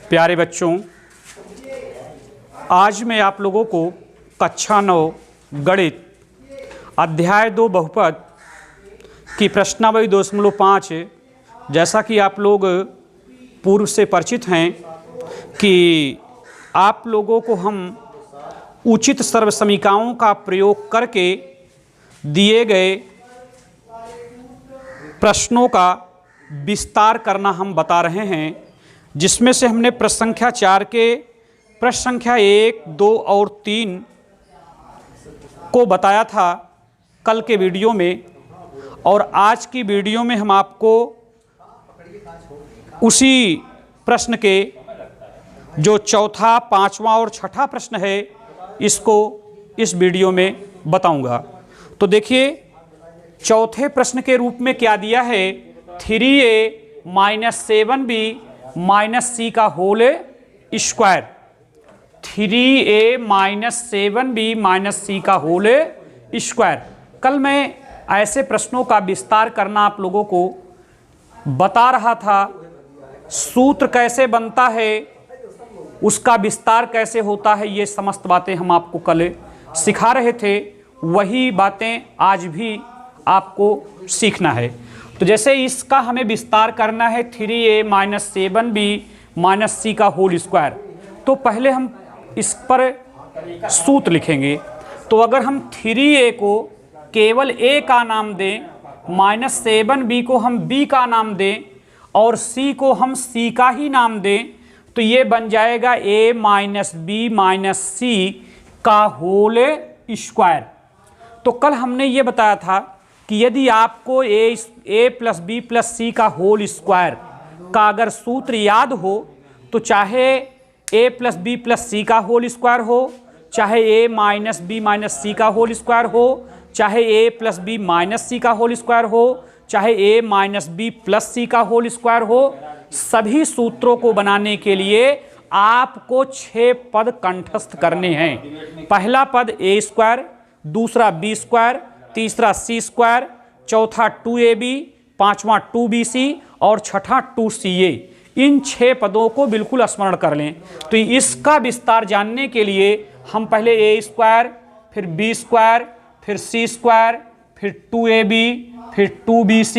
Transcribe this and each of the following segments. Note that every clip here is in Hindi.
प्यारे बच्चों, आज मैं आप लोगों को कक्षा 9 गणित अध्याय 2 बहुपद की प्रश्नावली 2.5, जैसा कि आप लोग पूर्व से परिचित हैं कि आप लोगों को हम उचित सर्वसमीकरणों का प्रयोग करके दिए गए प्रश्नों का विस्तार करना हम बता रहे हैं, जिसमें से हमने प्रश्न संख्या 4 के प्रश्न संख्या 1, 2 और 3 को बताया था कल के वीडियो में, और आज की वीडियो में हम आपको उसी प्रश्न के जो चौथा, पांचवा और छठा प्रश्न है, इसको इस वीडियो में बताऊंगा। तो देखिए, चौथे प्रश्न के रूप में क्या दिया है, 3a - 7b - c का whole square. 3a - 7b - c का होल स्क्वायर। कल मैं ऐसे प्रश्नों का विस्तार करना आप लोगों को बता रहा था, सूत्र कैसे बनता है, उसका विस्तार कैसे होता है, ये समस्त बातें हम आपको कल सिखा रहे थे। वही बातें आज भी आपको सीखना है। तो जैसे इसका हमें विस्तार करना है, 3a - 7b - c का होल स्क्वायर, तो पहले हम इस पर सूत्र लिखेंगे। तो अगर हम 3a को केवल a का नाम दें, -7b को हम b का नाम दें और c को हम c का ही नाम दें, तो ये बन जाएगा a - b - c का होल स्क्वायर। तो कल हमने ये बताया था कि यदि आपको a + b + c का होल स्क्वायर का अगर सूत्र याद हो, तो चाहे a + b + c का होल स्क्वायर हो, चाहे a - b - c का होल स्क्वायर हो, चाहे a + b - c का होल स्क्वायर हो, चाहे a - b + c का होल स्क्वायर हो, सभी सूत्रों को बनाने के लिए आपको 6 पद कंठस्थ करने हैं। पहला पद a², दूसरा b², तीसरा c², चौथा 2ab, पांचवा 2bc और छठा 2ca। इन 6 पदों को बिल्कुल स्मरण कर लें। तो इसका विस्तार जानने के लिए हम पहले a², फिर b², फिर c², फिर 2ab, फिर 2bc,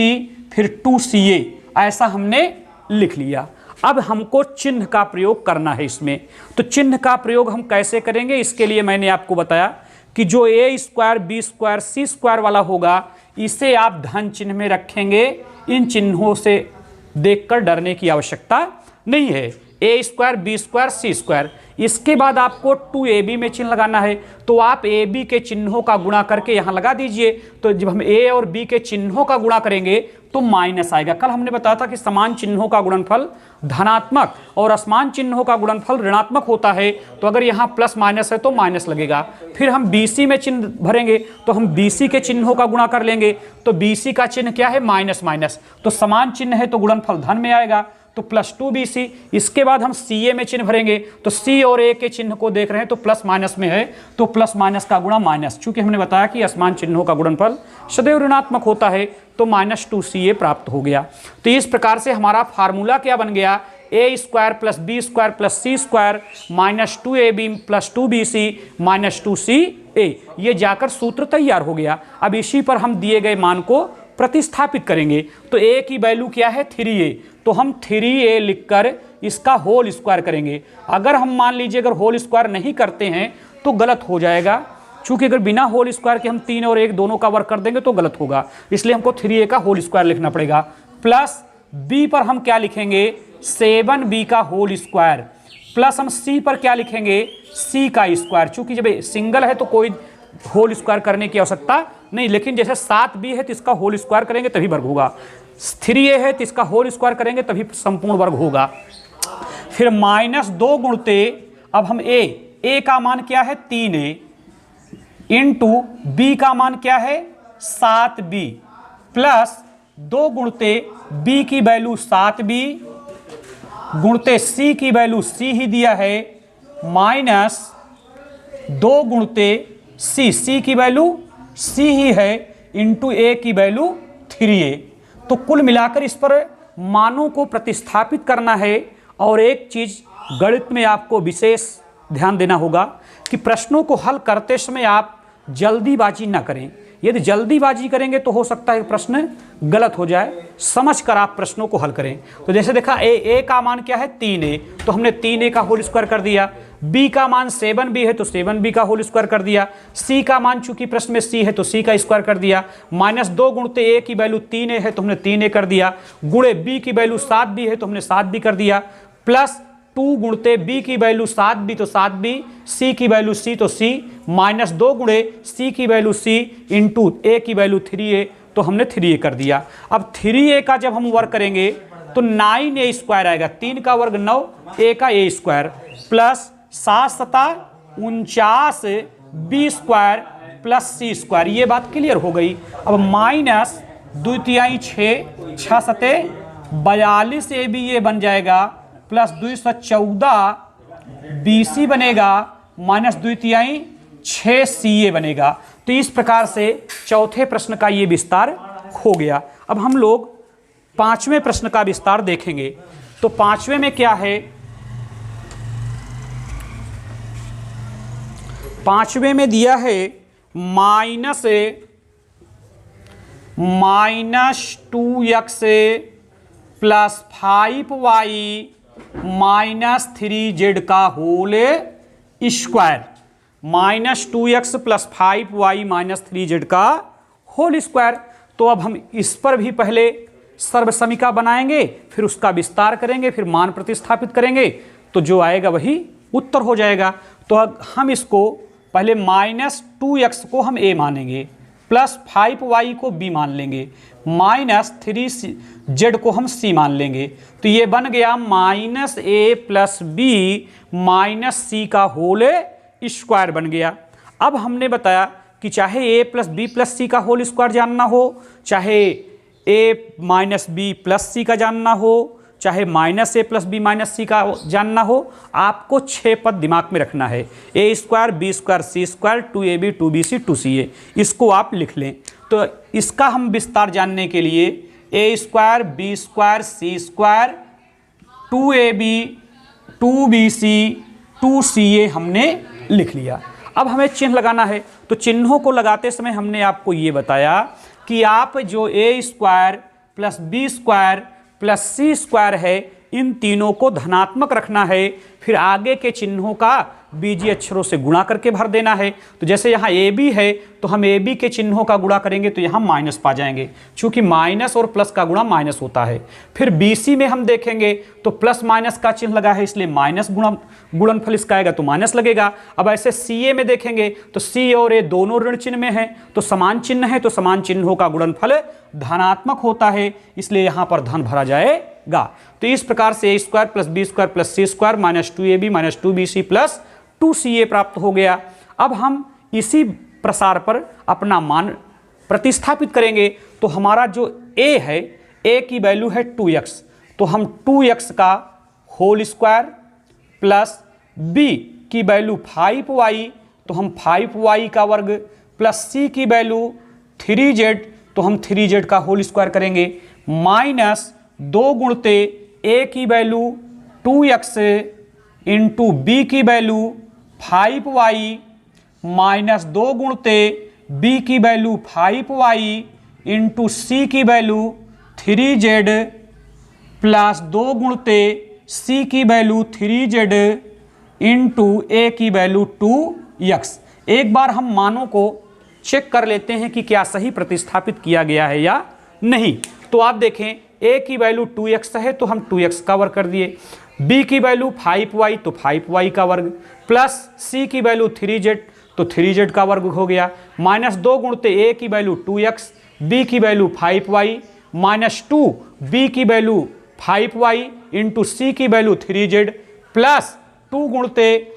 फिर 2ca, ऐसा हमने लिख लिया। अब हमको चिन्ह का प्रयोग करना है इसमें। तो चिन्ह का प्रयोग हम कैसे करेंगे, इसके लिए मैंने आपको बताया कि जो a², b² c² वाला होगा, इसे आप धन चिन्ह में रखेंगे। इन चिन्हों से देखकर डरने की आवश्यकता नहीं है। a², b² c²। इसके बाद आपको 2ab में चिन्ह लगाना है, तो आप ab के चिन्हों का गुणा करके यहाँ लगा दीजिए। तो जब हम a और b के चिन्हों का गुणा करेंगे तो माइनस आएगा। कल हमने बताया था कि समान चिन्हों का गुणनफल धनात्मक और असमान चिन्हों का गुणनफल ऋणात्मक होता है। तो अगर यहाँ प्लस माइनस है तो माइनस लगेगा। फिर हम bc में चिन्ह भरेंगे, तो हम bc के चिन्हों का गुणा कर लेंगे। तो bc का चिन्ह क्या है, माइनस माइनस, तो समान चिन्ह है तो गुणनफल धन में आएगा, तो प्लस 2bc। इसके बाद हम ca में चिन्ह भरेंगे, तो c और a के चिन्ह को देख रहे हैं तो प्लस माइनस में है, तो प्लस माइनस का गुणा माइनस। चूंकि हमने बताया कि असमान चिन्हों का गुणनफल सदैव ऋणात्मक होता है, तो -2ca प्राप्त हो गया। तो इस प्रकार से हमारा फार्मूला क्या बन गया, a² + b² + c² -2ab + 2bc - 2ca। ये जाकर सूत्र तैयार हो गया। अब इसी पर हम दिए गए मान को प्रतिस्थापित करेंगे। तो a की वैल्यू क्या है, 3a, तो हम 3a लिखकर इसका होल स्क्वायर करेंगे। अगर हम मान लीजिए अगर होल स्क्वायर नहीं करते हैं तो गलत हो जाएगा, चूंकि अगर बिना होल स्क्वायर के हम 3 और 1 दोनों का वर्ग कर देंगे तो गलत होगा। इसलिए हमको 3a का होल स्क्वायर लिखना पड़ेगा। प्लस b पर हम क्या लिखेंगे, 7b का होल स्क्वायर, प्लस हम c पर क्या लिखेंगे, c का स्क्वायर। चूंकि जब सिंगल है तो कोई होल स्क्वायर करने की आवश्यकता नहीं, लेकिन जैसे 7b है तो इसका होल स्क्वायर करेंगे तभी वर्ग होगा, 3a है तो इसका होल स्क्वायर करेंगे तभी संपूर्ण वर्ग होगा। फिर -2 गुणते, अब हम a का मान क्या है, 3a, इंटू b का मान क्या है, 7b, प्लस 2 गुणते b की वैल्यू 7b, गुणते c की वैल्यू c ही दिया है, -2 गुणते c की वैल्यू c ही है, इंटू a की वैल्यू 3a। तो कुल मिलाकर इस पर मानों को प्रतिस्थापित करना है और एक चीज़ गणित में आपको विशेष ध्यान देना होगा कि प्रश्नों को हल करते समय आप जल्दीबाजी ना करें। यदि जल्दीबाजी करेंगे तो हो सकता है प्रश्न गलत हो जाए। समझ कर आप प्रश्नों को हल करें। तो जैसे देखा ए का मान क्या है 3a, तो हमने 3a का होल स्क्वायर कर दिया। b का मान 7b है तो 7b का होल स्क्वायर कर दिया। c का मान चूंकि प्रश्न में c है तो c का स्क्वायर कर दिया। -2 गुणते a की वैल्यू 3a है तो हमने 3a कर दिया। गुणे b की वैल्यू 7b है तो हमने 7b कर दिया। प्लस 2 गुणते b की वैल्यू 7b तो 7b, c की वैल्यू c तो c, -2 गुणे c की वैल्यू c इंटू a की वैल्यू 3a तो हमने 3a कर दिया। अब 3a का जब हम वर्ग करेंगे तो 9a स्क्वायर आएगा। 3 का वर्ग 9, a का a square, plus 7 49 b square plus c square. ये बात क्लियर हो गई। अब माइनस 2 तिहाई 6, 6 सते 42 ab ये बन जाएगा, प्लस 214 bc बनेगा, -2 तिहाई 6 ca बनेगा। तो इस प्रकार से चौथे प्रश्न का ये विस्तार हो गया। अब हम लोग पांचवें प्रश्न का विस्तार देखेंगे। तो पांचवें में क्या है, पांचवें में दिया है -2x प्लस 5y -3z का whole square. -2x plus 5y -3z का होल स्क्वायर। तो अब हम इस पर भी पहले सर्वसमीका बनाएंगे, फिर उसका विस्तार करेंगे, फिर मान प्रतिस्थापित करेंगे, तो जो आएगा वही उत्तर हो जाएगा। तो हम इसको पहले -2x को हम a मानेंगे, प्लस 5y को b मान लेंगे, -3z को हम c मान लेंगे। तो ये बन गया -a प्लस b -c का होल स्क्वायर बन गया। अब हमने बताया कि चाहे a plus b plus c का होल स्क्वायर जानना हो, चाहे a minus b plus c का जानना हो, चाहे -a plus b minus c का जानना हो, आपको 6 पद दिमाग में रखना है। a square, b square, c square, 2ab, 2bc, 2ca, इसको आप लिख लें। तो इसका हम विस्तार जानने के लिए a square, b square, c square, 2ab, 2bc, 2ca हमने लिख लिया। अब हमें चिन्ह लगाना है। तो चिन्हों को लगाते समय हमने आपको ये बताया कि आप जो a square plus b square plus c square है, इन तीनों को धनात्मक रखना है, फिर आगे के चिन्हों का बीजीय अक्षरों से गुणा करके भर देना है। तो जैसे यहाँ ए बी है तो हम ए बी के चिन्हों का गुणा करेंगे तो यहाँ माइनस पा जाएंगे, क्योंकि माइनस और प्लस का गुणा माइनस होता है। फिर बी सी में हम देखेंगे तो प्लस माइनस का चिन्ह लगा है, इसलिए माइनस गुणनफल इसका आएगा तो माइनस लगेगा। अब ऐसे सी ए में देखेंगे तो सी और ए दोनों ऋण चिन्ह में है, तो समान चिन्ह है, तो समान चिन्हों का गुणनफल धनात्मक होता है, इसलिए यहाँ पर धन भरा जाएगा। तो इस प्रकार से A square plus B square plus C square minus 2ab minus 2bc plus 2ca प्राप्त हो गया। अब हम इसी प्रसार पर अपना मान प्रतिस्थापित करेंगे तो हमारा जो a है, a की वैल्यू है 2x, तो हम 2x का होल स्क्वायर प्लस b की वैल्यू 5y, तो हम 5y का वर्ग प्लस c की वैल्यू 3z, तो हम 3z का होल स्क्वायर करेंगे, माइनस 2 गुणते a की वैल्यू 2x इंटू b की वैल्यू 5y माइनस 2 गुणते b की वैल्यू 5y इंटू c की वैल्यू 3z प्लस 2 गुणते c की वैल्यू 3z इंटू a की वैल्यू 2x। एक बार हम मानों को चेक कर लेते हैं कि क्या सही प्रतिस्थापित किया गया है या नहीं। तो आप देखें a की वैल्यू 2x है तो हम 2x का वर्ग कर दिए, b की वैल्यू 5y तो 5y का वर्ग, प्लस c की वैल्यू 3z तो 3z का वर्ग हो गया, माइनस 2 गुणते a की वैल्यू 2x, b की वैल्यू 5y माइनस 2 b की वैल्यू 5y इंटू c की वैल्यू 3z प्लस 2 गुणते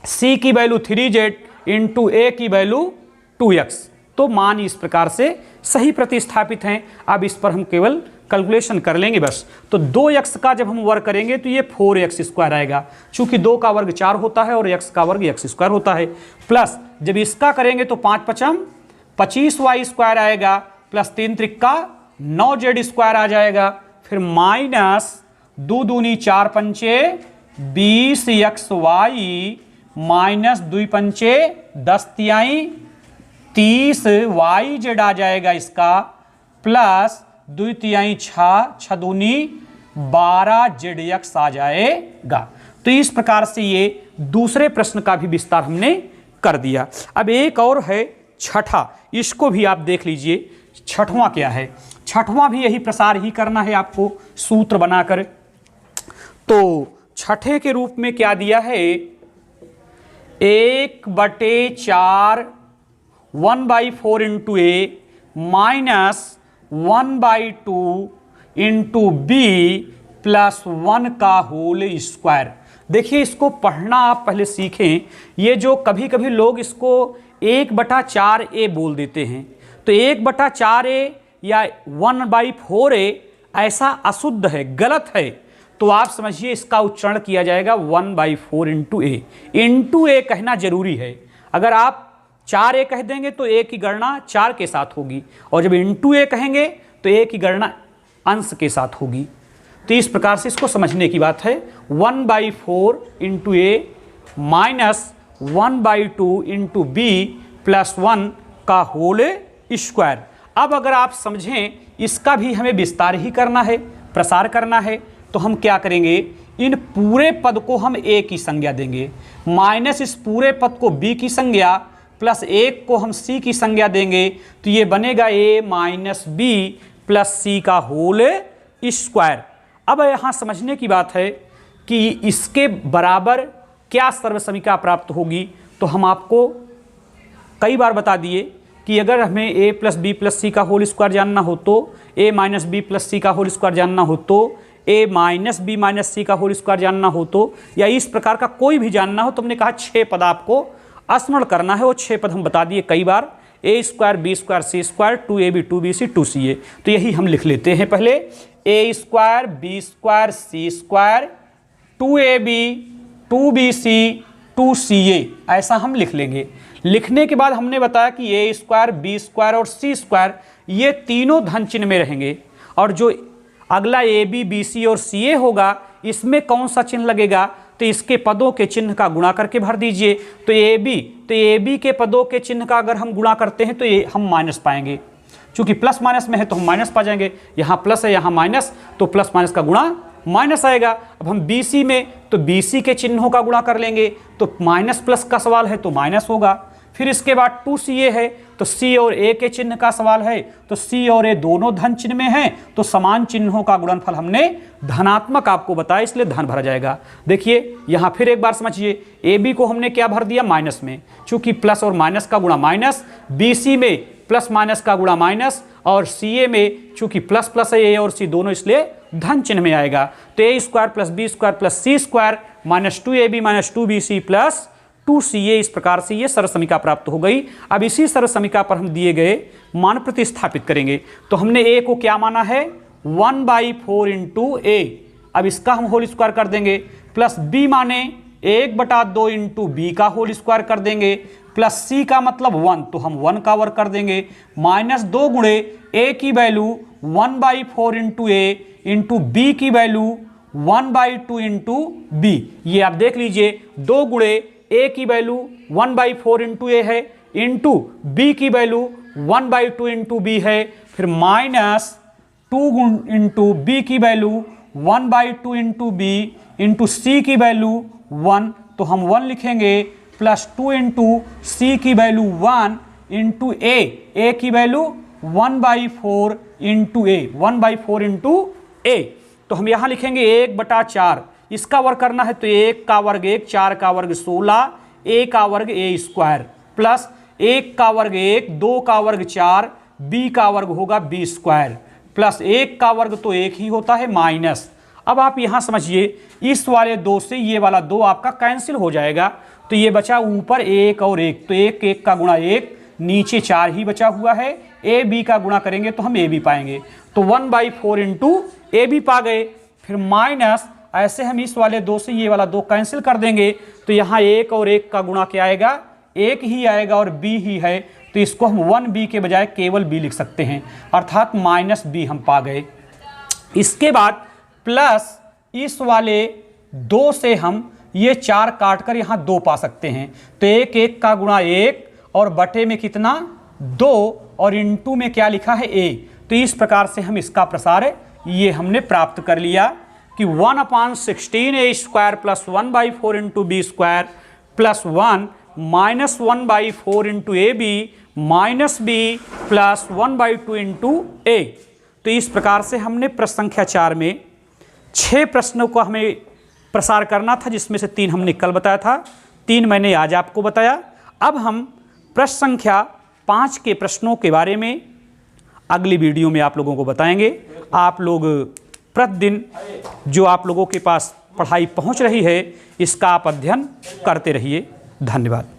c की वैल्यू 3z इंटू a की वैल्यू 2x। तो मान इस प्रकार से सही प्रतिस्थापित हैं। अब इस पर हम केवल कैलकुलेशन कर लेंगे बस। तो 2x का जब हम वर्ग करेंगे तो ये 4x स्क्वायर आएगा, चूंकि 2 का वर्ग 4 होता है और x का वर्ग x स्क्वायर होता है, प्लस जब इसका करेंगे तो 5 पचम 25y स्क्वायर आएगा, प्लस 3 त्रिक्का 9z स्क्वायर आ जाएगा, फिर माइनस दो दूनी 4 पंचे 20xy माइनस 2 पंचे 10 तिहाई 30yz आ जाएगा इसका, प्लस 2 तिहाई 6 दूनी 12zx आ जाएगा। तो इस प्रकार से ये दूसरे प्रश्न का भी विस्तार हमने कर दिया। अब एक और है छठा, इसको भी आप देख लीजिए। छठवां क्या है? छठवां भी यही प्रसार ही करना है आपको सूत्र बनाकर। तो छठे के रूप में क्या दिया है? 1/4 1/4 इंटू ए माइनस 1/2 इंटू बी प्लस 1 का होल स्क्वायर। देखिए इसको पढ़ना आप पहले सीखें। ये जो कभी कभी लोग इसको 1/4a बोल देते हैं, तो 1/4a या 1/4a ऐसा अशुद्ध है, गलत है। तो आप समझिए इसका उच्चारण किया जाएगा 1/4 इंटू ए। इंटू ए कहना जरूरी है। अगर आप 4a कह देंगे तो a की गणना 4 के साथ होगी, और जब इंटू ए कहेंगे तो a की गणना अंश के साथ होगी। तो इस प्रकार से इसको समझने की बात है। 1/4 इंटू ए माइनस 1/2 इंटू बी प्लस 1 का होल स्क्वायर। अब अगर आप समझें इसका भी हमें विस्तार ही करना है, प्रसार करना है, तो हम क्या करेंगे? इन पूरे पद को हम a की संज्ञा देंगे, माइनस इस पूरे पद को b की संज्ञा, प्लस 1 को हम c की संज्ञा देंगे। तो ये बनेगा a minus B plus c का होल स्क्वायर। अब यहाँ समझने की बात है कि इसके बराबर क्या सर्वसमीका प्राप्त होगी। तो हम आपको कई बार बता दिए कि अगर हमें a प्लस बी प्लस सी का होल स्क्वायर जानना हो तो a माइनस बी प्लस सी का होल स्क्वायर जानना हो तो a माइनस बी माइनस सी का होल स्क्वायर जानना हो तो, या इस प्रकार का कोई भी जानना हो, तो हमने कहा 6 पद आपको स्मरण करना है। वो 6 पद हम बता दिए कई बार। a square b square c square 2ab 2bc 2ca। तो यही हम लिख लेते हैं पहले। a square b square c square 2ab 2bc 2ca, ऐसा हम लिख लेंगे। लिखने के बाद हमने बताया कि a स्क्वायर बी स्क्वायर और सी स्क्वायर ये तीनों धन चिन्ह में रहेंगे, और जो अगला ए बी बी सी और सी ए होगा इसमें कौन सा चिन्ह लगेगा? तो इसके पदों के चिन्ह का गुणा करके भर दीजिए। तो ए बी के पदों के चिन्ह का अगर हम गुणा करते हैं तो ये हम माइनस पाएंगे, चूंकि प्लस माइनस में है तो हम माइनस पा जाएंगे। यहाँ प्लस है यहाँ माइनस, तो प्लस माइनस का गुणा माइनस आएगा। अब हम बी सी में तो बी सी के चिन्हों का गुणा कर लेंगे, तो माइनस प्लस का सवाल है तो माइनस होगा। फिर इसके बाद 2ca है तो c और a के चिन्ह का सवाल है, तो c और a दोनों धन चिन्ह में हैं, तो समान चिन्हों का गुणनफल हमने धनात्मक आपको बताया, इसलिए धन भरा जाएगा। देखिए यहाँ फिर एक बार समझिए, ए बी को हमने क्या भर दिया? माइनस में, चूंकि प्लस और माइनस का गुणा माइनस, बी सी में प्लस माइनस का गुणा माइनस, और सी ए में चूंकि प्लस प्लस है ए और सी दोनों, इसलिए धन चिन्ह में आएगा। तो A square plus B square plus C square minus 2ab minus 2bc plus 2ca। इस प्रकार से ये सर्वसमीका प्राप्त हो गई। अब इसी सर्वसमीका पर हम दिए गए मान प्रतिस्थापित करेंगे। तो हमने a को क्या माना है? 1/4 इंटू ए। अब इसका हम होल स्क्वायर कर देंगे, प्लस b माने 1/2 इंटू बी का होल स्क्वायर कर देंगे, प्लस c का मतलब 1, तो हम 1 का वर्ग कर देंगे, माइनस 2 गुणे a की वैल्यू 1/4 इंटू ए इंटू बी की वैल्यू 1/2 इंटू बी। ये आप देख लीजिए, 2 गुणे a की वैल्यू 1/4 इंटू ए है, इंटू बी की वैल्यू 1/2 इंटू बी है, फिर माइनस 2 इंटू बी की वैल्यू 1/2 इंटू बी इंटू सी की वैल्यू 1, तो हम 1 लिखेंगे, प्लस 2 इंटू सी की वैल्यू 1 इंटू ए की value 1/4 into A, 1/4 into A. तो हम यहाँ लिखेंगे 1/4, इसका वर्ग करना है तो 1 का वर्ग 1, 4 का वर्ग 16, a का वर्ग a स्क्वायर, प्लस 1 का वर्ग 1, 2 का वर्ग 4, b का वर्ग होगा b स्क्वायर, प्लस 1 का वर्ग तो 1 ही होता है माइनस। अब आप यहाँ समझिए, इस वाले 2 से ये वाला 2 आपका कैंसिल हो जाएगा, तो ये बचा ऊपर 1 और 1, तो 1 का गुणा 1, नीचे 4 ही बचा हुआ है। a b का गुणा करेंगे तो हम a b पाएंगे, तो 1/4 इंटू ए बी पा गए। फिर माइनस, ऐसे हम इस वाले 2 से ये वाला 2 कैंसिल कर देंगे, तो यहाँ 1 और 1 का गुणा क्या आएगा? 1 ही आएगा, और b ही है, तो इसको हम 1b के बजाय केवल b लिख सकते हैं, अर्थात माइनस b हम पा गए। इसके बाद प्लस इस वाले 2 से हम ये 4 काट कर यहाँ 2 पा सकते हैं। तो 1 1 का गुणा 1 और बटे में कितना 2 और इंटू में क्या लिखा है a। तो इस प्रकार से हम इसका प्रसार ये हमने प्राप्त कर लिया कि 1/16a² plus 1/4 into B square plus 1 minus 1/4 into A B minus B plus 1/2 into A. तो इस प्रकार से हमने प्रश्न संख्या 4 में 6 प्रश्नों को हमें प्रसार करना था, जिसमें से 3 हमने कल बताया था, 3 मैंने आज आपको बताया। अब हम प्रश्न संख्या 5 के प्रश्नों के बारे में अगली वीडियो में आप लोगों को बताएंगे। आप लोग प्रतिदिन जो आप लोगों के पास पढ़ाई पहुंच रही है, इसका आप अध्ययन करते रहिए। धन्यवाद।